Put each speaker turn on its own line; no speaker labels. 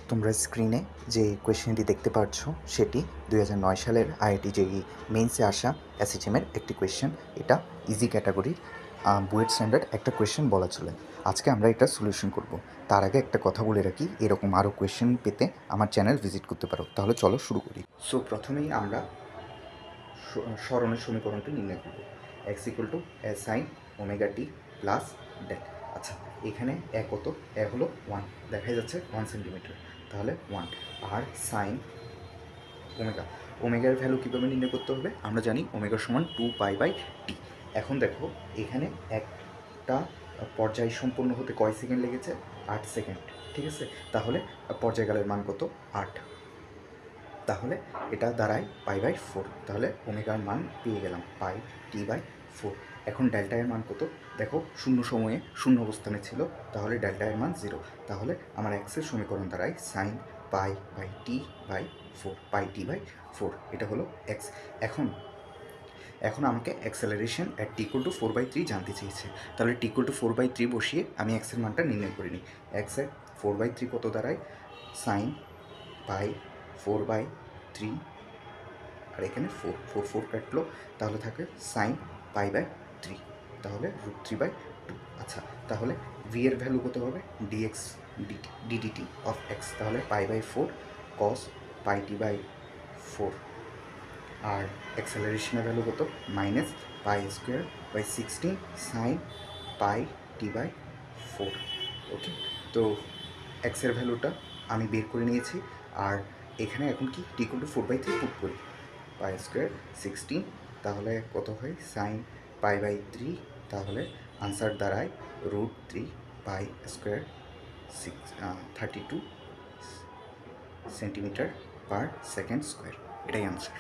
তোমরা স্ক্রিনে যে কোয়েশ্চেনটি দেখতে পাচ্ছ সেটি 2009 সালের আইআইটি জেইই মেইনসে আসা এসএইচএমের একটি কোয়েশ্চেন। এটা ইজি ক্যাটাগরির বুয়েট স্ট্যান্ডার্ড একটা কোয়েশ্চেন বলা চলে। আজকে আমরা এটা সলিউশন করব। তার আগে একটা কথা বলে রাখি, এরকম আরও কোয়েশ্চেন পেতে আমার চ্যানেল ভিজিট করতে পারো। তাহলে চলো শুরু করি। সো প্রথমেই আমরা সরণের সমীকরণটি নির্ণয় করব। X equal to a sine omega t plus ডেট। আচ্ছা, এখানে এ কত? এ হলো 1, দেখা যাচ্ছে 1 সেন্টিমিটার, তাহলে 1। আর সাইন ওমেগা, ওমেগার ভ্যালু কীভাবে নির্ণয় করতে হবে? আমরা জানি ওমেগা সমান 2π/t। এখন দেখো এখানে একটা পর্যায় সম্পূর্ণ হতে কয় সেকেন্ড লেগেছে? 8 সেকেন্ড, ঠিক আছে? তাহলে পর্যায়কালের মান কত? 8। তাহলে এটা দাঁড়ায় π/4। তাহলে ওমেগার মান পেয়ে গেলাম πt/4। এখন ডেল্টা এর মান কত? দেখো শূন্য সময়ে শূন্য অবস্থানে ছিল, তাহলে ডেল্টা এর মান 0। তাহলে আমার এক্সের সমীকরণ দাঁড়ায় সাইন π/t/4, πt/4। এটা হলো এক্স। এখন আমাকে অ্যাক্সেলারেশন অ্যাট t = 4/3 জানতে চেয়েছে। তাহলে t = 4/3 বসিয়ে আমি এক্সের মানটা নির্ণয় করে নিই। এক্সের 4/3 কত দাঁড়ায়? সাইন π/4/3, আর এখানে 4 কাটলো, তাহলে থাকে সাইন π/3, তাহলে √3/2। আচ্ছা, তাহলে ভি এর ভ্যালু কত হবে? ডিএক্স ডিডিটি অফ এক্স, তাহলে π/4 cos πt/4। আর অ্যাক্সেলারেশনের ভ্যালু কত? -π²/16 সাইন πt/4। ওকে, তো এক্সের ভ্যালুটা আমি বের করে নিয়েছি। আর এখানে এখন কি t = 4/3 পুট করি, π²16, তাহলে কত হয়? সাইন π/3, তাহলে আনসার দাঁড়ায় √3π², 32 সেন্টিমিটার পার সেকেন্ড স্কোয়ার। এটাই আনসার।